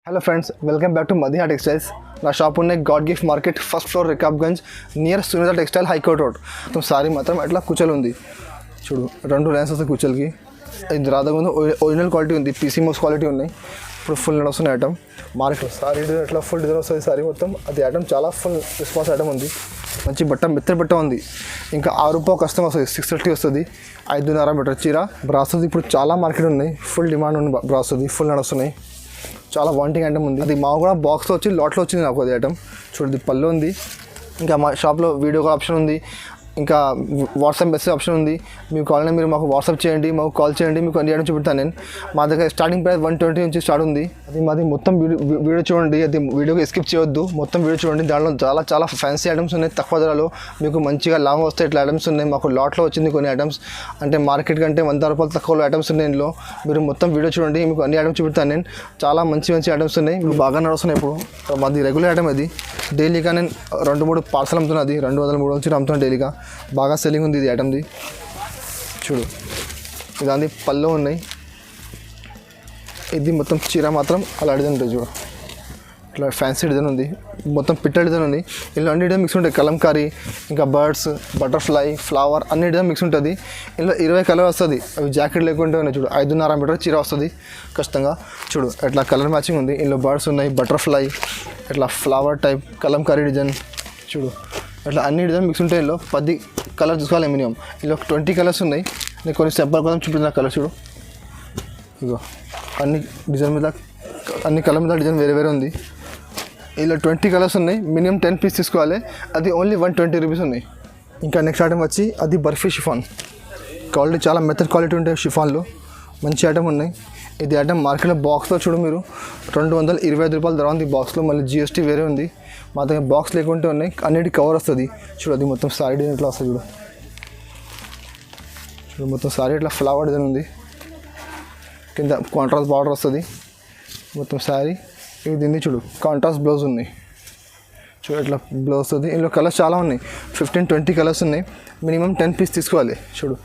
Hello friends, welcome back to Madina textiles. నా shop ఉన్నాయి god gift market, first floor, Rikabganj, near Sunitha textile, high court road. మొత్తం సారీ మాత్రం అట్లా కుచలు ఉంది. చూడు, 2 లైన్స్ వస్తాయి కుచలకి. ఇది రాధగుంది, ఒరిజినల్ క్వాలిటీ ఉంది, పీసీ మోస్ క్వాలిటీ ఉన్నాయి. ఇప్పుడు ఫుల్ నడుస్తున్న ఐటమ్ మార్కెట్. సారీ అట్లా ఫుల్ డిజైన్ వస్తుంది. సారీ మొత్తం అది ఐటమ్ చాలా ఫుల్ రెస్పాన్స్ ఐటమ్ ఉంది. మంచి బట్ట, మెత్తడి బట్ట ఉంది. ఇంకా ₹6 కష్టం వస్తుంది, 630 వస్తుంది. 5.5 మీటర్ చీర బ్రాస్తుంది. ఇప్పుడు చాలా మార్కెట్ ఉన్నాయి, ఫుల్ డిమాండ్ ఉంది. బ్రాస్తుంది ఫుల్ నడుస్తున్నాయి. చాలా వాంటింగ్ ఐటమ్ ఉంది. అది మా కూడా బాక్స్లో వచ్చి లాట్లో వచ్చింది నాకు అది ఐటమ్. చూడండి, పళ్ళు ఉంది. ఇంకా మా షాప్లో వీడియో కాల్ ఆప్షన్ ఉంది. ఇంకా వాట్సాప్ మెసేజ్ ఆప్షన్ ఉంది. మీకు కావాలన్నా మీరు మాకు వాట్సాప్ చేయండి, మాకు కాల్ చేయండి, మీకు అన్ని ఐటమ్ చూపెడతాను నేను. మా దగ్గర స్టార్టింగ్ ప్రైస్ 120 నుంచి స్టార్ట్ ఉంది. అది మాది మొత్తం వీడియో చూడండి. అది వీడియోకి స్కిప్ చేయొద్దు, మొత్తం వీడియో చూడండి. దాంట్లో చాలా చాలా ఫ్యాన్సీ ఐటమ్స్ ఉన్నాయి. తక్కువ ధరలో మీకు మంచిగా లాభం వస్తాయి. ఇట్లా ఐటమ్స్ ఉన్నాయి. మాకు లాట్లో వచ్చింది కొన్ని ఐటమ్స్. అంటే మార్కెట్ కంటే ₹100 తక్కువలో ఐటమ్స్ ఉన్నాయి ఇందులో. మీరు మొత్తం వీడియో చూడండి, మీకు అన్ని ఐటమ్స్ చూపెడతాను నేను. చాలా మంచి మంచి ఐటమ్స్ ఉన్నాయి. మీకు బాగా నడుస్తున్నాయి. ఇప్పుడు మాది రెగ్యులర్ ఐటమ్ అది. డైలీగా నేను 2-3 పార్సల్ అమ్ముతున్నా. అది 200-300 నుంచి అమ్ముతున్నాను డైలీగా. బాగా సెల్లింగ్ ఉంది ఇది ఐటమ్ది. చూడు, ఇదాంది పళ్ళు ఉన్నాయి. ఇది మొత్తం చీర మాత్రం అలా డిజైన్ ఉంటుంది. చూడు, ఇట్లా ఫ్యాన్సీ డిజైన్ ఉంది. మొత్తం పిట్ట డిజైన్ ఉంది. ఇందులో అన్ని డిజైన్ మిక్స్ ఉంటాయి. కలంకారీ, ఇంకా బర్డ్స్, బటర్ఫ్లై, ఫ్లవర్, అన్ని డిజైన్ మిక్స్ ఉంటుంది. ఇందులో 20 కలర్ వస్తుంది. అవి జాకెట్ లేకుంటే ఉన్నాయి. చూడు, 5.5 మీటర్ చీర వస్తుంది ఖచ్చితంగా. చూడు, ఇట్లా కలర్ మ్యాచింగ్ ఉంది. ఇందులో బర్డ్స్ ఉన్నాయి, బటర్ఫ్లై, ఇట్లా ఫ్లవర్ టైప్, కలంకారీ డిజైన్. చూడు, అట్లా అన్ని డిజైన్ మిక్స్ ఉంటాయి. ఇందులో 10 కలర్ చూసుకోవాలి మినిమం. ఇందులో 20 కలర్స్ ఉన్నాయి. నేను కొన్ని స్టెప్పుల కోసం చూపించిన కలర్. చూడు, ఇగో అన్ని డిజైన్ మీద, అన్ని కలర్ మీద డిజైన్ వేరే వేరే ఉంది. ఇలా 20 కలర్స్ ఉన్నాయి. మినిమం 10 పీస్ తీసుకోవాలి. అది ఓన్లీ 120 రూపీస్ ఉన్నాయి. ఇంకా నెక్స్ట్ ఐటమ్ వచ్చి అది బర్ఫీ షిఫాన్. క్వాలిటీ చాలా మెథడ్ క్వాలిటీ ఉంటాయి షిఫాన్లో. మంచి ఐటమ్ ఉన్నాయి. ఇది ఐటమ్ మార్కెట్లో బాక్స్లో చూడు మీరు ₹225 ధర ఉంది బాక్స్లో. మళ్ళీ GST వేరే ఉంది. మా దగ్గర బాక్స్ లేకుంటే ఉన్నాయి. అన్నిటి కవర్ వస్తుంది. చూడు, అది మొత్తం సారీ డిజైన్ ఇట్లా వస్తుంది. చూడు, చూడు మొత్తం సారీ ఇట్లా ఫ్లవర్ డిజైన్ ఉంది. కింద కాంట్రాస్ట్ బార్డర్ వస్తుంది మొత్తం సారీ. ఇది దీన్ని చూడు, కాంట్రాస్ట్ బ్లౌజ్ ఉన్నాయి. చూడు, ఇట్లా బ్లౌజ్ వస్తుంది. ఇందులో కలర్స్ చాలా ఉన్నాయి. 15-20 కలర్స్ ఉన్నాయి. మినిమం 10 పీస్ తీసుకోవాలి. చూడు,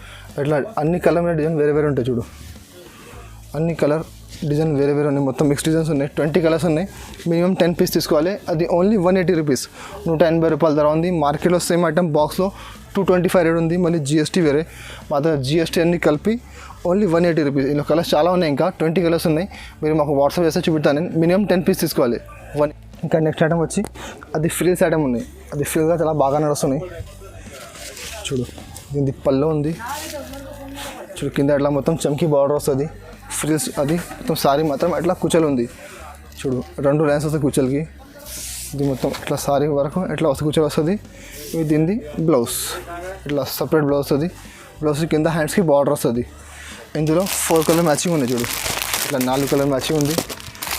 ఇట్లా అన్ని కలర్ మీద డిజైన్ వేరే వేరే ఉంటాయి. చూడు, అన్ని కలర్ డిజైన్ వేరే వేరే ఉన్నాయి. మొత్తం మిక్స్ డిజైన్స్ ఉన్నాయి. 20 కలర్స్ ఉన్నాయి. మినిమం 10 పీస్ తీసుకోవాలి. అది ఓన్లీ 180 రూపీస్, ₹180 ధర ఉంది. మార్కెట్లో సేమ్ ఐటమ్ బాక్స్లో 225 రేట్ ఉంది. మళ్ళీ GST వేరే. మా దగ్గర GST అన్ని కలిపి ఓన్లీ 180 రూపీస్. ఇందులో కలర్స్ చాలా ఉన్నాయి. ఇంకా 20 కలర్స్ ఉన్నాయి. మీరు మాకు వాట్సాప్ చేస్తే చూపిస్తాను నేను. మినిమం 10 పీస్ తీసుకోవాలి. ఇంకా నెక్స్ట్ ఐటమ్ వచ్చి అది ఫ్రిల్స్ ఐటమ్ ఉన్నాయి. అది ఫ్రిల్గా చాలా బాగా నడుస్తున్నాయి. చూడు, దీనికి పళ్ళు ఉంది. చూడు, కింద అట్లా మొత్తం చమ్కీ బార్డర్ వస్తుంది. ఫ్రిల్స్ అది మొత్తం సారీ మాత్రం అట్లా కుచలు ఉంది. చూడు, 2 లైన్స్ వస్తాయి కుచలకి. ఇది మొత్తం ఇట్లా సారీ వరకు ఇట్లా వస్తుంది, కుచలు వస్తుంది. ఇది దీనిది బ్లౌజ్, ఇట్లా సపరేట్ బ్లౌజ్ వస్తుంది. బ్లౌజ్ కింద హ్యాండ్స్కి బార్డర్ వస్తుంది. ఇందులో 4 కలర్ మ్యాచింగ్ ఉంది. చూడు, ఇట్లా 4 కలర్ మ్యాచింగ్ ఉంది.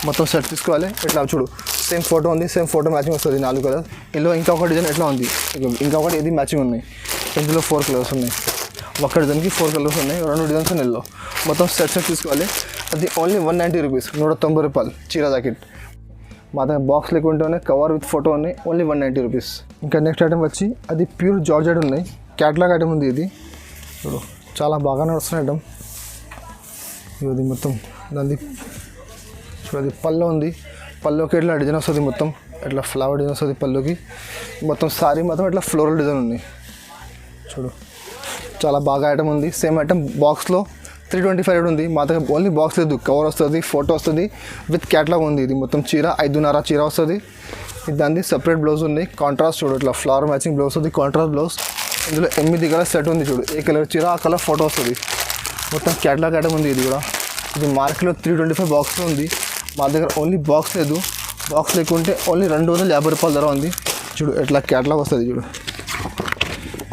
మొత్తం సెట్ తీసుకోవాలి. ఇట్లా చూడు, సేమ్ ఫోటో ఉంది. సేమ్ ఫోటో మ్యాచింగ్ వస్తుంది 4 కలర్. ఇందులో ఇంకొక డిజైన్ ఎట్లా ఉంది, ఇంకొకటి ఇది మ్యాచింగ్ ఉన్నాయి. ఇందులో 4 కలర్స్ ఉన్నాయి. ఒక్క డిజైన్కి 4 కలర్స్ ఉన్నాయి. 2 డిజైన్స్ ఉన్నాయి. ఇందులో మొత్తం సెట్ తీసుకోవాలి. అది ఓన్లీ 190 రూపీస్, ₹190 చీర జాకెట్. మా దగ్గర బాక్స్ లేకుంటే కవర్ విత్ ఫోటో ఉన్నాయి. Only 190 rupees. ఇంకా నెక్స్ట్ ఐటమ్ వచ్చి అది ప్యూర్ జార్జెట్ ఉన్నాయి. క్యాట్లాగ్ ఐటమ్ ఉంది. ఇది చూడు, చాలా బాగా నడుస్తున్న ఐటమ్. ఇది మొత్తం దాన్ని చూడు, అది పళ్ళు ఉంది. పళ్ళుకి ఇట్లా డిజైన్ వస్తుంది. మొత్తం ఇట్లా ఫ్లవర్ డిజైన్ వస్తుంది పళ్ళుకి. మొత్తం సారీ మొత్తం ఇట్లా ఫ్లోరల్ డిజైన్ ఉంది. చూడు, చాలా బాగా ఐటమ్ ఉంది. సేమ్ ఐటమ్ బాక్స్లో 325 ఉంది. మా దగ్గర ఓన్లీ బాక్స్ లేదు, కవర్ వస్తుంది, ఫోటో వస్తుంది, విత్ క్యాట్లాగ్ ఉంది. ఇది మొత్తం చీర 5.5 చీర వస్తుంది. ఇది దాన్ని సపరేట్ బ్లౌజ్ ఉంది. కాంట్రాస్ట్ చూడు, ఇట్లా ఫ్లవర్ మ్యాచింగ్ బ్లౌజ్ ఉంది, కాంట్రాస్ట్ బ్లౌజ్. ఇందులో 8 కలర్ సెట్ ఉంది. చూడు, ఏ కలర్ చీర ఆ కలర్ ఫోటో వస్తుంది. మొత్తం క్యాట్లాగ్ ఐటమ్ ఉంది. ఇది కూడా ఇది మార్కెట్లో 325 బాక్స్లో ఉంది. మా దగ్గర ఓన్లీ బాక్స్ లేదు. బాక్స్ లేకుంటే ఓన్లీ ₹250 ధర ఉంది. చూడు, ఇట్లా క్యాట్లాగ్ వస్తుంది. చూడు,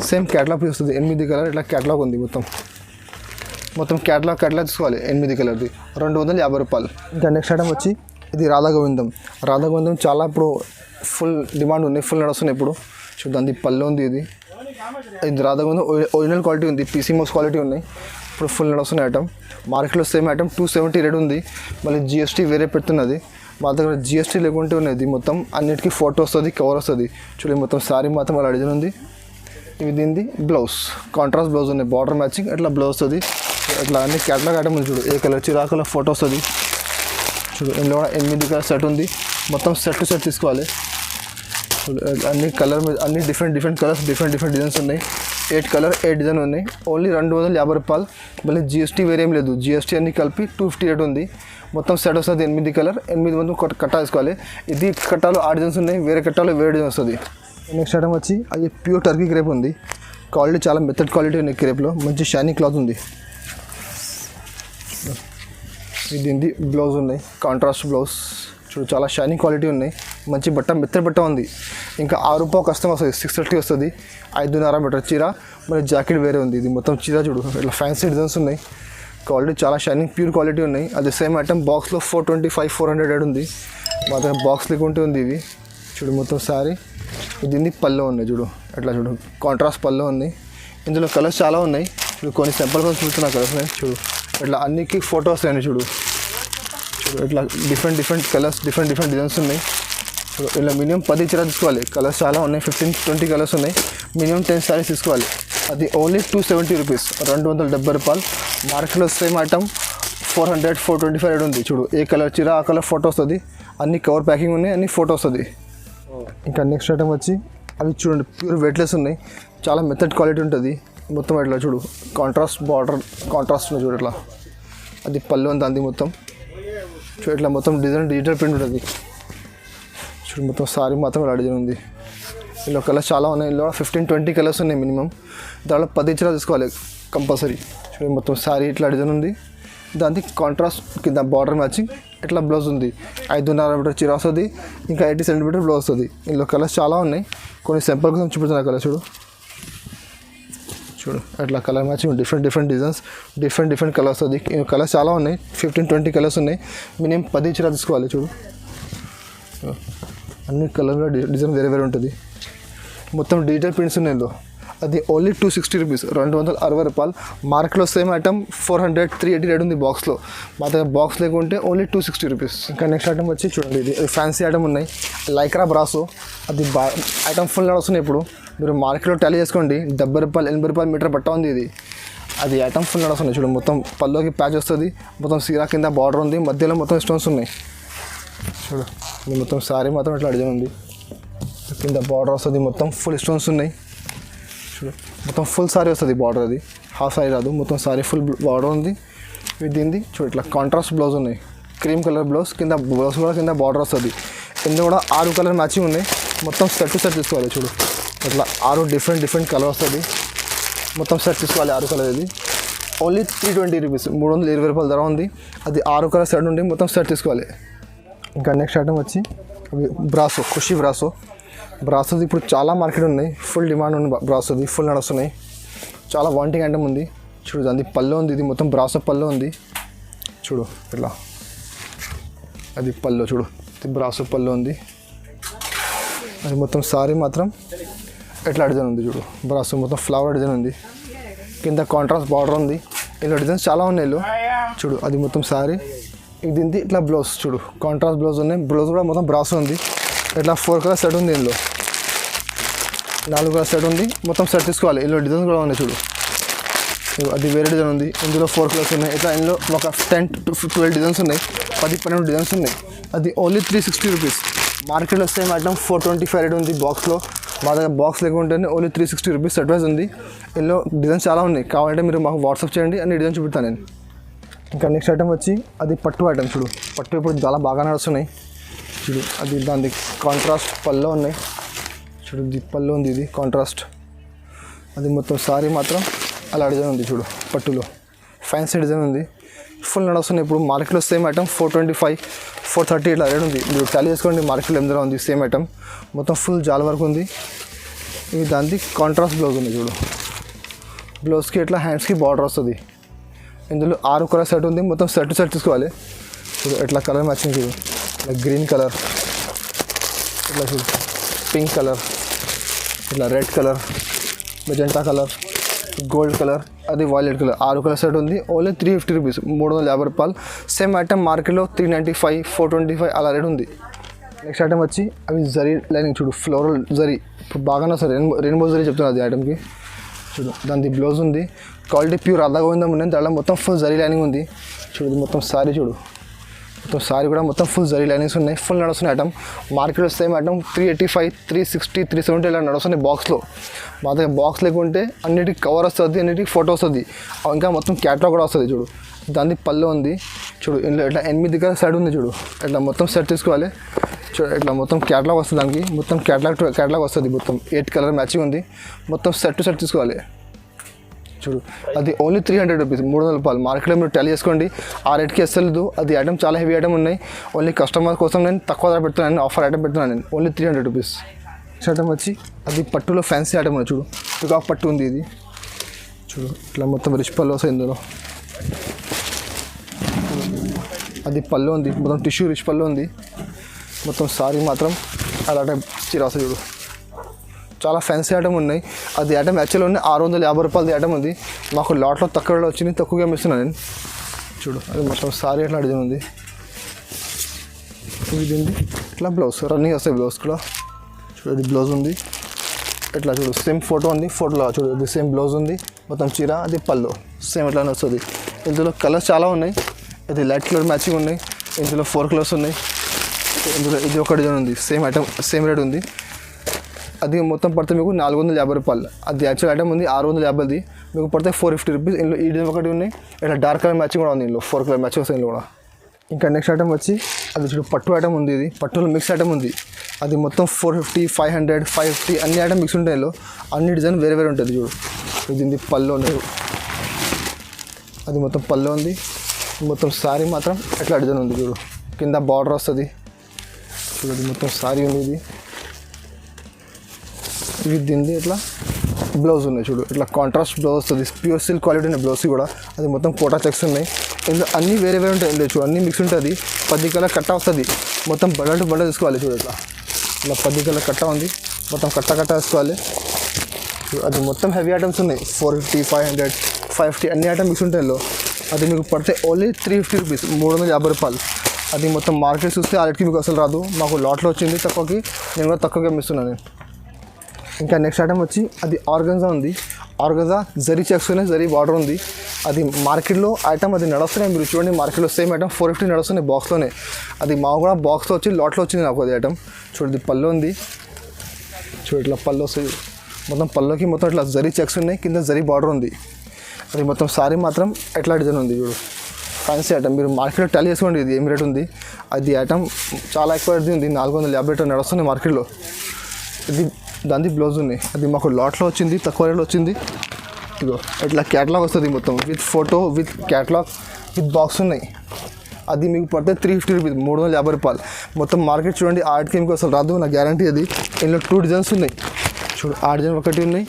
సేమ్ క్యాట్లాగ్ పీస్ వస్తుంది. 8 కలర్ ఇట్లా క్యాట్లాగ్ ఉంది. మొత్తం క్యాట్లాగ్ తీసుకోవాలి. 8 కలర్ది ₹250. ఇంకా నెక్స్ట్ ఐటమ్ వచ్చి ఇది రాధాగోవిందం. రాధాగోవిందం చాలా ఇప్పుడు ఫుల్ డిమాండ్ ఉంది, ఫుల్ నడుస్తున్నాయి ఇప్పుడు. చూడండి, పళ్ళు ఉంది. ఇది రాధాగోవిందం ఒరిజినల్ క్వాలిటీ ఉంది, పీసీ మోస్ క్వాలిటీ ఉన్నాయి. ఇప్పుడు ఫుల్ నడుస్తున్న ఐటమ్. మార్కెట్లో సేమ్ ఐటమ్ 270 రేట్ ఉంది. మళ్ళీ GST వేరే పెడుతున్నది. మా దగ్గర GST లేకుంటే ఉన్నది. మొత్తం అన్నిటికీ ఫోటో వస్తుంది, కవర్ వస్తుంది. చూడండి, మొత్తం సారీ మాత్రం అలా డిజైన్ ఉంది. ఇవి దీనిది బ్లౌజ్, కాంట్రాస్ట్ బ్లౌజ్ ఉన్నాయి. బార్డర్ మ్యాచింగ్ ఇట్లా బ్లౌజ్ వస్తుంది. ఇట్లా అన్ని క్యాట్లాగ్ ఐటమ్ ఉంది. చూడు, ఏ కలర్ చీర ఆ కలర్ ఫోటో వస్తుంది. చూడు ఇందులో కూడా 8 కలర్ సెట్ ఉంది. మొత్తం సెట్ టు సెట్ తీసుకోవాలి. అన్ని కలర్ మీద అన్ని డిఫరెంట్ కలర్స్ డిఫరెంట్ డిజైన్స్ ఉన్నాయి. 8 కలర్ 8 డిజైన్ ఉన్నాయి. ఓన్లీ 250 రూపాయలు. మళ్ళీ GST వేరేం లేదు. GST అన్ని కలిపి 250 రేట్ ఉంది. మొత్తం సెట్ వస్తుంది 8 కలర్ 8 మొత్తం కట్ట వేసుకోవాలి. ఇది కట్టాలు 8 డిజైన్స్ ఉన్నాయి. వేరే కట్టాలు వేరే డిజైన్ వస్తుంది. నెక్స్ట్ ఐటమ్ వచ్చి అది ప్యూర్ టర్కీ క్రేప్ ఉంది. క్వాలిటీ చాలా మెథడ్ క్వాలిటీ ఉంది. క్రేప్లో మంచి షైనింగ్ క్లాత్ ఉంది. ఇది బ్లౌజ్ ఉన్నాయి. కాంట్రాస్ట్ బ్లౌజ్ చూడు చాలా షైనింగ్ క్వాలిటీ ఉన్నాయి. మంచి బట్ట మెత్తడి బట్ట ఉంది. ఇంకా 6 రూపాయలు కష్టం వస్తుంది. 630 వస్తుంది. 5.5 మీటర్ చీర. మరి జాకెట్ వేరే ఉంది. ఇది మొత్తం చీర చూడు ఇట్లా ఫ్యాన్సీ డిజైన్స్ ఉన్నాయి. క్వాలిటీ చాలా షైనింగ్ ప్యూర్ క్వాలిటీ ఉన్నాయి. అది సేమ్ ఐటమ్ బాక్స్లో 425 400 ఉంది. మా దగ్గర బాక్స్ లేకుంటే ఉంది. ఇది చూడు మొత్తం సారీ. ఇది పళ్ళు ఉన్నాయి చూడు అట్లా చూడు కాంట్రాస్ట్ పళ్ళు ఉన్నాయి. ఇందులో కలర్స్ చాలా ఉన్నాయి. చూడు కొన్ని సింపుల్ కలర్స్ చూస్తున్నా కలర్స్ చూడు ఇట్లా అన్నికి ఫొటోస్ అయినాయి. చూడు ఇట్లా డిఫరెంట్ కలర్స్ డిఫరెంట్ డిజైన్స్ ఉన్నాయి. చూడు ఇలా మినిమం 10 చీర తీసుకోవాలి. కలర్స్ చాలా ఉన్నాయి. 15-20 కలర్స్ ఉన్నాయి. మినిమం 10 సారీస్ తీసుకోవాలి. అది ఓన్లీ 270 రూపీస్ 270 రూపాయలు. మార్కెట్లో సేమ్ ఐటమ్ 400 425 ఉంది. చూడు ఏ కలర్ చీర ఆ కలర్ ఫోటో వస్తుంది. అన్ని కవర్ ప్యాకింగ్ ఉన్నాయి. అన్ని ఫోటో వస్తుంది. ఇంకా నెక్స్ట్ ఐటమ్ వచ్చి అవి చూడండి ప్యూర్ వెయిట్లెస్ ఉన్నాయి. చాలా మెథడ్ క్వాలిటీ ఉంటుంది. మొత్తం ఇట్లా చూడు కాంట్రాస్ట్ బార్డర్ కాంట్రాస్ట్ ఉంది. చూడు ఇట్లా అది పళ్ళు అంత అంది మొత్తం చూడు ఇట్లా మొత్తం డిజిటల్ ప్రింట్ ఉంటుంది. చూడు మొత్తం సారీ మాత్రం ఇలా డిజైన్ ఉంది. ఇందులో కలర్స్ చాలా ఉన్నాయి. ఇందులో 15-20 కలర్స్ ఉన్నాయి మినిమం. దాంట్లో 10 చీర తీసుకోవాలి కంపల్సరీ. చూడు మొత్తం సారీ ఇట్లా డిజైన్ ఉంది. దానికి కాంట్రాస్ట్ కింద బార్డర్ మ్యాచింగ్ ఇట్లా బ్లౌజ్ ఉంది. 5.5 మీటర్ చీర వస్తుంది. ఇంకా 80 సెంటీమీటర్ బ్లౌజ్ వస్తుంది. ఇందులో కలర్స్ చాలా ఉన్నాయి. కొన్ని సింపుల్ కోసం చూపిస్తున్నా కలర్ చూడు అట్లా colour matching different designs different colours వస్తుంది. కలర్స్ చాలా ఉన్నాయి. 15-20 కలర్స్ ఉన్నాయి. మినిమం 10 చీర తీసుకోవాలి. చూడు అన్ని కలర్లో డిజైన్ వేరే ఉంటుంది. మొత్తం డిజిటల్ ప్రింట్స్ ఉన్నాయి. ఇందులో అది ఓన్లీ 260 రూపీస్ 260 రూపాయలు. మార్కెట్లో సేమ్ ఐటమ్ 400 380 రేట్ ఉంది బాక్స్లో. మా దగ్గర బాక్స్ లేకుంటే ఓన్లీ 260 రూపీస్. ఇంకా నెక్స్ట్ ఐటమ్ వచ్చి చూడండి ఇది ఫ్యాన్సీ ఐటమ్ ఉన్నాయి. లైక్రా బ్రాసో అది ఐటమ్ ఫుల్ నడుస్తున్నాయి. ఇప్పుడు మీరు మార్కెట్లో టాలీ చేసుకోండి. 70 రూపాయలు 80 రూపాయలు మీటర్ పట్ట ఉంది. ఇది అది ఐటమ్ ఫుల్ నడుస్తున్నాయి. చూడు మొత్తం పల్లోకి ప్యాచ్ వస్తుంది. మొత్తం సీరా కింద బార్డర్ ఉంది. మధ్యలో మొత్తం స్టోన్స్ ఉన్నాయి. చూడు ఇది మొత్తం సారీ మాత్రం ఇట్లా డిజైన్ ఉంది. కింద బార్డర్ వస్తుంది. మొత్తం ఫుల్ స్టోన్స్ ఉన్నాయి. చూడు మొత్తం ఫుల్ సారీ వస్తుంది. బార్డర్ అది హాఫ్ సారీ రాదు. మొత్తం సారీ ఫుల్ బార్డర్ ఉంది. ఇది చూడు ఇట్లా కాంట్రాస్ట్ బ్లౌజ్ ఉన్నాయి. క్రీమ్ కలర్ బ్లౌజ్ కింద బ్లౌజ్ కూడా కింద బార్డర్ వస్తుంది. ఇందులో కూడా 6 కలర్ మ్యాచింగ్ ఉన్నాయి. మొత్తం సెట్ టు సెట్ తీసుకోవాలి. చూడు ఇట్లా 6 డిఫరెంట్ కలర్ వస్తుంది. మొత్తం సెట్ తీసుకోవాలి. 6 కలర్ ఇది ఓన్లీ 320 రూపీస్ 320 రూపాయల ధర ఉంది. అది 6 కలర్ సెట్ ఉండి మొత్తం సెట్ తీసుకోవాలి. ఇంకా నెక్స్ట్ ఐటమ్ వచ్చి బ్రాసో ఖుషి బ్రాసోది ఇప్పుడు చాలా మార్కెట్ ఉన్నాయి. ఫుల్ డిమాండ్ ఉంది. బ్రాసోది ఫుల్ నడుస్తున్నాయి. చాలా వాంటింగ్ ఐటమ్ ఉంది. చూడు అది పళ్ళు ఉంది. ఇది మొత్తం బ్రాసో పళ్ళు ఉంది. చూడు ఇట్లా అది పళ్ళు చూడు ఇది బ్రాసో పళ్ళు ఉంది. అది మొత్తం సారీ మాత్రం ఎట్లా డిజైన్ ఉంది. చూడు బ్రాసో మొత్తం ఫ్లవర్ డిజైన్ ఉంది. కింద కాంట్రాస్ట్ బార్డర్ ఉంది. ఇలా డిజైన్స్ చాలా ఉన్నాయి. చూడు అది మొత్తం సారీ. ఇది ఇట్లా బ్లౌజ్ చూడు కాంట్రాస్ట్ బ్లౌజ్ ఉన్నాయి. బ్లౌజ్ కూడా మొత్తం బ్రాసో ఉంది. ఇట్లా 4 కలర్ సెట్ ఉంది. ఇందులో 4 కలర్ సెట్ ఉంది. మొత్తం సెట్ తీసుకోవాలి. ఇందులో డిజైన్స్ కూడా ఉన్నాయి. చూడు అది వేరే డిజైన్ ఉంది. ఇందులో 4 కలర్స్ ఉన్నాయి. ఇట్లా ఇందులో ఒక 10-12 డిజైన్స్ ఉన్నాయి. 10-12 డిజైన్స్ ఉన్నాయి. అది ఓన్లీ 360 రూపీస్. మార్కెట్లో సేమ్ ఐటమ్ 425 రేట్ ఉంది బాక్స్లో. మా దగ్గర బాక్స్ లేకుంటేనే ఓన్లీ 360 రూపీస్ సెట్ వైజ్ ఉంది. ఇందులో డిజైన్స్ చాలా ఉన్నాయి. కావాలంటే మీరు మాకు వాట్సాప్ చేయండి. అన్ని డిజైన్ చూపిస్తాను నేను. ఇంకా నెక్స్ట్ ఐటమ్ వచ్చి అది పట్టు ఐటమ్. చూడు పట్టు ఇప్పుడు చాలా బాగా నడుస్తున్నాయి. చూడు అది దాని కాంట్రాస్ట్ పళ్ళు ఉన్నాయి. చూడు ఇది పళ్ళు ఉంది. ఇది కాంట్రాస్ట్. అది మొత్తం సారీ మాత్రం అలా డిజైన్ ఉంది. చూడు పట్టులో ఫ్యాన్సీ డిజైన్ ఉంది. ఫుల్ నడుస్తున్నాయి. ఇప్పుడు మార్కెట్లో సేమ్ ఐటమ్ 425 430 ఇట్లా రేట్ ఉంది. మీరు టాలీ చేసుకోండి. మార్కెట్లో ఎంత ఉంది సేమ్ ఐటమ్. మొత్తం ఫుల్ జాల్ వర్క్ ఉంది. ఇది దానికి కాంట్రాస్ట్ బ్లౌజ్ ఉంది. చూడు బ్లౌజ్కి ఇట్లా హ్యాండ్స్కి బార్డర్ వస్తుంది. ఇందులో 6 కలర్ సెట్ ఉంది. మొత్తం సెట్ టు సెట్ తీసుకోవాలి. చూడు ఎట్లా కలర్ మ్యాచింగ్. చూడు ఇట్లా గ్రీన్ కలర్, ఇట్లా చూడు పింక్ కలర్, ఇట్లా red colour, magenta colour, gold colour, అది వాయిలెట్ కలర్. 6 కలర్ సెట్ ఉంది. ఓన్లీ 350 రూపీస్ 350 రూపాయలు. సేమ్ ఐటమ్ మార్కెట్లో 395 425 అలా రేట్ ఉంది. నెక్స్ట్ ఐటమ్ వచ్చి అవి జరీ లైనింగ్. చూడు ఫ్లోరల్ జరీ ఇప్పుడు బాగానే వస్తుంది. రెయిన్బో జరీ చెప్తున్నారు అది ఐటమ్కి. చూడు దాని బ్లౌజ్ ఉంది. క్వాలిటీ ప్యూర్ రాధా గోవిందం ఉంది. దాంట్లో మొత్తం ఫుల్ జరీ లైనింగ్ ఉంది. చూడు మొత్తం సారీ చూడు మొత్తం సారీ కూడా మొత్తం ఫుల్ జరీ లైనింగ్స్ ఉన్నాయి, ఫుల్ నడుస్తున్నాయి ఐటమ్. మార్కెట్లో సేమ్ ఐటమ్ 385, 360, 370 ఇలా నడుస్తున్నాయి బాక్స్లో. మా దగ్గర బాక్స్ లేకుంటే అన్నిటికి కవర్ వస్తుంది, అన్నిటికి ఫోటో వస్తుంది, ఇంకా మొత్తం క్యాటలాగ్ కూడా వస్తుంది. చూడు దాని పళ్ళు ఉంది, చూడు ఇంట్లో ఇట్లా 8 దగ్గర సెట్ ఉంది. చూడు ఇట్లా మొత్తం సెట్ తీసుకోవాలి. చూడు ఇట్లా మొత్తం క్యాటలాగ్ వస్తుంది, దానికి మొత్తం క్యాటలాగ్ వస్తుంది, మొత్తం 8 కలర్ మ్యాచింగ్ ఉంది. మొత్తం సెట్ టు సెట్ తీసుకోవాలి. చూడు అది ఓన్లీ 300 రూపీస్, 300 రూపాయలు. మార్కెట్లో మీరు టెల్ చేసుకోండి, ఆ రేట్కి వస్తలేదు. అది ఐటమ్ చాలా హెవీ ఐటమ్ ఉన్నాయి, ఓన్లీ కస్టమర్ కోసం నేను తక్కువ ధర పెడుతున్నాను, ఆఫర్ ఐటమ్ పెడుతున్నాను నేను, ఓన్లీ 300 రూపీస్. నెక్స్ట్ ఐటమ్ వచ్చి అది పట్టులో ఫ్యాన్సీ ఐటమ్ ఉంది. చూడు ఇంకా పట్టు ఉంది ఇది. చూడు ఇట్లా మొత్తం రిచ్ పళ్ళు వస్తాయి ఇందులో. అది పళ్ళు ఉంది, మొత్తం టిష్యూ రిచ్ పళ్ళు ఉంది. మొత్తం సారీ మాత్రం అలాంటి చీర వస్తుంది. చూడు చాలా ఫ్యాన్సీ ఐటమ్ ఉన్నాయి. అది ఐటమ్ యాక్చువల్గా ఉంది 650 రూపాయలది ఐటమ్ ఉంది. మాకు లాట్లో తక్కువ వచ్చింది, తక్కువగా ఇస్తున్నాను నేను. చూడు అది మొత్తం సారీ ఎట్లా అడిగి ఉంది. ఇది ఇట్లా బ్లౌజ్ రన్నింగ్ వస్తాయి, బ్లౌజ్ కూడా. చూడు ఇది బ్లౌజ్ ఉంది ఇట్లా. చూడు సేమ్ ఫోటో ఉంది, ఫోటోలో చూడు ఇది సేమ్ బ్లౌజ్ ఉంది, మొత్తం చీర. అది పళ్ళు సేమ్ ఎట్లానే వస్తుంది. ఇందులో కలర్స్ చాలా ఉన్నాయి. ఇది లైట్ కలర్ మ్యాచింగ్ ఉన్నాయి, ఇందులో 4 కలర్స్ ఉన్నాయి. ఇందులో ఇది ఒక డిజైన్ ఉంది, సేమ్ ఐటమ్ సేమ్ రేట్ ఉంది. అది మొత్తం పడితే మీకు 450 రూపాయలు. అది యాక్చువల్ ఐటమ్ ఉంది 650ది, మీకు పడితే 450 రూపీస్. ఇందులో ఈ డిజైన్ ఒకటి ఉన్నాయి, ఇట్లా డార్క్ కలర్ మ్యాచింగ్ కూడా ఉంది, ఇందులో 4 కలర్ మ్యాచింగ్ వస్తుంది ఇందులో కూడా. ఇంకా నెక్స్ట్ ఐటమ్ వచ్చి అది చూడు పట్టు ఐటమ్ ఉంది. ఇది పట్టులో మిక్స్ ఐటమ్ ఉంది. అది మొత్తం 450, 500, 550 అన్ని ఐటమ్ మిక్స్ ఉంటాయి. ఇందులో అన్ని డిజైన్ వేరే వేరే ఉంటుంది. చూడు ఇది పళ్ళు ఉంది, అది మొత్తం పళ్ళు ఉంది. మొత్తం సారీ మాత్రం ఎట్లా డిజైన్ ఉంది. చూడు కింద బార్డర్ వస్తుంది. చూడు మొత్తం సారీ ఉంది. ఇది దీనిది ఇట్లా బ్లౌజ్ ఉన్నాయి. చూడు ఇట్లా కాంట్రాస్ట్ బ్లౌజ్ వస్తుంది, ప్యూర్ సిల్క్ క్వాలిటీ ఉన్నాయి బ్లౌజ్ కూడా. అది మొత్తం కోటా చెక్స్ ఉన్నాయి. ఇందులో అన్నీ వేరే వేరే ఉంటాయి. ఇందులో చూడు అన్నీ మిక్స్ ఉంటుంది. 10 కలర్ కట్ట వస్తుంది, మొత్తం బండల్ టు బండల్ తీసుకోవాలి. చూడు ఇట్లా 10 కలర్ కట్ట ఉంది, మొత్తం కట్ట వేసుకోవాలి. అది మొత్తం హెవీ ఐటమ్స్ ఉన్నాయి, 450, 500, 550 అన్ని ఐటమ్ మిక్స్ ఉంటాయి ఇందులో. అది మీకు పడితే ఓన్లీ 350 రూపీస్, 350 రూపాయలు. అది మొత్తం మార్కెట్ చూస్తే ఆ రేట్కి మీకు అసలు రాదు. మాకు లాట్లో వచ్చింది తక్కువకి, నేను కూడా తక్కువగా ఇస్తున్నాను నేను. ఇంకా నెక్స్ట్ ఐటమ్ వచ్చి అది ఆర్గన్జా ఉంది. ఆర్గన్జా జరీ చెక్స్ ఉన్నాయి, జరీ బార్డర్ ఉంది. అది మార్కెట్లో ఐటమ్ అది నడుస్తున్నాయి. మీరు చూడండి మార్కెట్లో సేమ్ ఐటమ్ 450 నడుస్తున్నాయి బాక్స్లోనే. అది మా కూడా బాక్స్లో వచ్చి లాట్లో వచ్చింది నాకు అది ఐటమ్. చూడండి పళ్ళు ఉంది. చూడు ఇట్లా పళ్ళు వస్తుంది, మొత్తం పళ్ళుకి మొత్తం ఇట్లా జరీ చెక్స్ ఉన్నాయి, కింద జరీ బార్డర్ ఉంది. అది మొత్తం సారీ మాత్రం ఎట్లా డిజైన్ ఉంది. చూడు ఫ్యాన్సీ ఐటమ్, మీరు మార్కెట్లో టెల్ చేసుకోండి ఇది ఏం రేట్ ఉంది. అది ఐటమ్ చాలా ఎక్కువ రేట్ ఉంది, 450 నడుస్తుంది మార్కెట్లో. ఇది దాని బ్లౌజ్ ఉన్నాయి. అది మాకు లాట్లో వచ్చింది, తక్కువ రేట్లో వచ్చింది. ఇగో ఇట్లా క్యాటలాగ్ వస్తుంది, మొత్తం with photo with catalogue with box ఉన్నాయి. అది మీకు పడితే 350 రూపీస్, 350 రూపాయలు. మొత్తం మార్కెట్ చూడండి ఆ రేట్కి మీకు అసలు రాదు, నా గ్యారంటీ అది. ఇందులో 2 డిజైన్స్ ఉన్నాయి. చూడు ఆ డిజైన్ ఒకటి ఉన్నాయి,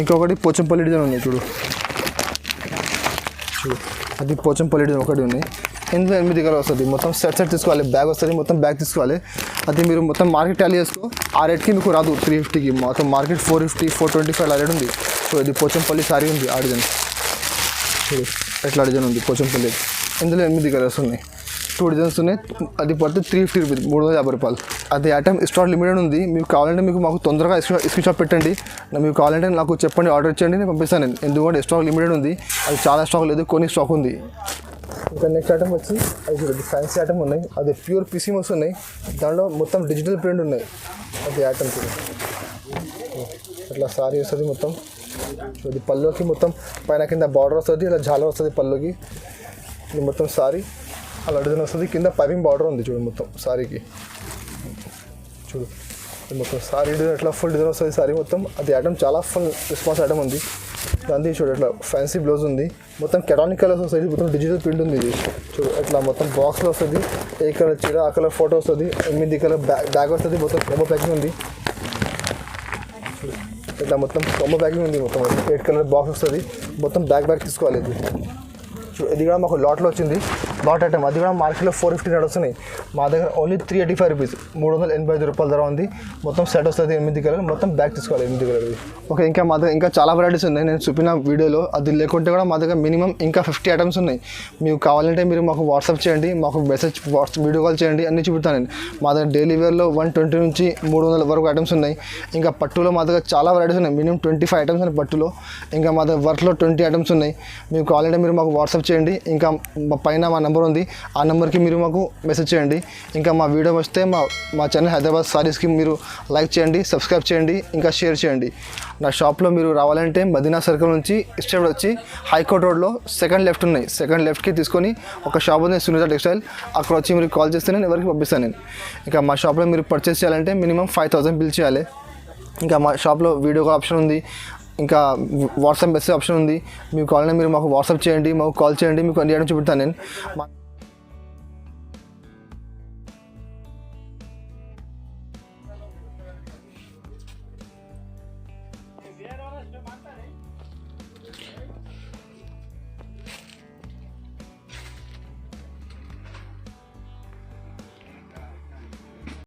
ఇంకొకటి పోచంపల్లి డిజైన్ ఉన్నాయి. చూడు అది పోచంపల్లి డిజైన్ ఒకటి ఉన్నాయి. ఇందులో 8 కలర్ వస్తుంది, మొత్తం సెట్ తీసుకోవాలి. బ్యాగ్ వస్తుంది, మొత్తం బ్యాగ్ తీసుకోవాలి. అది మీరు మొత్తం మార్కెట్ టాలీ చేసుకో, ఆ రేట్కి మీకు రాదు 350కి. మొత్తం మార్కెట్ 450, 425 అలా రేట్ ఉంది. సో ఇది పోచంపల్లి సారీ ఉంది ఆ డిజైన్. చూడు ఎట్లా డిజైన్ ఉంది పోచంపల్లి. ఇందులో 8 కలర్స్ ఉన్నాయి, 2 డిజైన్స్ ఉన్నాయి. అది పడితే 350 రూపీస్, 350 రూపాయలు. అది ఐటమ్ స్టాక్ లిమిటెడ్ ఉంది. మీకు కావాలంటే మీకు మాకు తొందరగా స్క్రీన్ షాట్ పెట్టండి. మీకు కావాలంటే నాకు చెప్పండి, ఆర్డర్ ఇచ్చేయండి, నేను పంపిస్తాను. నేను ఎందుకంటే స్టాక్ లిమిటెడ్ ఉంది, అది చాలా స్టాక్ లేదు, కొన్ని స్టాక్ ఉంది. ఇంకా నెక్స్ట్ ఐటమ్ వచ్చి అది చూడండి ఫ్యాన్సీ ఐటమ్ ఉన్నాయి. అది ప్యూర్ పిసిమోస్ ఉన్నాయి, దాంట్లో మొత్తం డిజిటల్ ప్రింట్ ఉన్నాయి. అది ఐటమ్ చూడండి అట్లా సారీ వస్తుంది మొత్తం. ఇది పళ్ళుకి మొత్తం పైన కింద బార్డర్ వస్తుంది, ఇలా జాలర్ వస్తుంది పళ్ళుకి. ఇది మొత్తం సారీ అలా డిజైన్ వస్తుంది, కింద పైపింగ్ బార్డర్ ఉంది. చూడు మొత్తం సారీకి. చూడు మొత్తం సారీ డిజైన్ ఎట్లా ఫుల్ డిజైన్ వస్తుంది సారీ మొత్తం. అది ఐటమ్ చాలా ఫుల్ రెస్పాన్స్ ఐటమ్ ఉంది. దాన్ని చూడు ఇట్లా ఫ్యాన్సీ బ్లౌజ్ ఉంది, మొత్తం కెటానిక్ కలర్స్ వస్తుంది, మొత్తం డిజిటల్ ప్రింట్ ఉంది. ఇది చూడు ఇట్లా మొత్తం బాక్స్లో వస్తుంది, ఏ కలర్ చీర ఆ కలర్ ఫోటో వస్తుంది, 8 కలర్ బ్యాగ్ వస్తుంది, మొత్తం కొమ్మ ప్యాకింగ్ ఉంది. ఇట్లా మొత్తం కొమ్మ ప్యాకింగ్ ఉంది, మొత్తం 8 కలర్ బాక్స్ వస్తుంది, మొత్తం బ్యాగ్ తీసుకోవాలి. ఇది ఇది కూడా మాకు లాట్లో వచ్చింది, లాట్ ఐటమ్. అది కూడా మార్కెట్లో 450 నడుస్తున్నాయి, మా దగ్గర ఓన్లీ 385 రూపీస్, 385 రూపాయల ధర ఉంది. మొత్తం సెట్ వస్తుంది 8 కలర్, మొత్తం బ్యాగ్ తీసుకోవాలి 8 కలర్. ఓకే ఇంకా మా దగ్గర ఇంకా చాలా వెరైటీస్ ఉన్నాయి నేను చూపిన వీడియోలో. అది లేకుంటే కూడా మా దగ్గర మినిమం ఇంకా 50 ఐటమ్స్ ఉన్నాయి. మీకు కావాలంటే మీరు మాకు వాట్సాప్ చేయండి, మాకు మెసేజ్ వీడియో కాల్ చేయండి, అన్నీ చూపుతాను నేను. మా దగ్గర డైలీ వేర్లో 120 నుంచి 300 వరకు ఐటమ్స్ ఉన్నాయి. ఇంకా పట్టులో మా దగ్గర చాలా వెరైటీస్ ఉన్నాయి, మినిమం 25 ఐటమ్స్ ఉన్నాయి పట్టులో. ఇంకా మా దగ్గర వర్క్లో 20 ఐటమ్స్ ఉన్నాయి. మీకు కావాలంటే మీరు మాకు వాట్సాప్ చేయండి. ఇంకా పైన మా నెంబర్ ఉంది, ఆ నెంబర్కి మీరు మాకు మెసేజ్ చేయండి. ఇంకా మా వీడియో వస్తే మా ఛానల్ హైదరాబాద్ సారీస్కి మీరు లైక్ చేయండి, సబ్స్క్రైబ్ చేయండి, ఇంకా షేర్ చేయండి. నా షాప్లో మీరు రావాలంటే మదీనా సర్కిల్ నుంచి స్ట్రెయిట్ వచ్చి హైకోర్ట్ రోడ్లో సెకండ్ లెఫ్ట్ ఉన్నాయి, సెకండ్ లెఫ్ట్కి తీసుకొని ఒక షాప్ ఉంది సునీత టెక్స్టైల్, అక్కడ వచ్చి మీరు కాల్ చేస్తే నేను ఎవరికి పంపిస్తాను నేను. ఇంకా మా షాప్లో మీరు పర్చేస్ చేయాలంటే మినిమం 5,000 బిల్ చేయాలి. ఇంకా మా షాప్లో వీడియో కాల్ ఆప్షన్ ఉంది, ఇంకా వాట్సాప్ మెసేజ్ ఆప్షన్ ఉంది. మీకు కావాలంటే మీరు మాకు వాట్సాప్ చేయండి, మాకు కాల్ చేయండి, మీకు అన్ని చూపెడతాను నేను.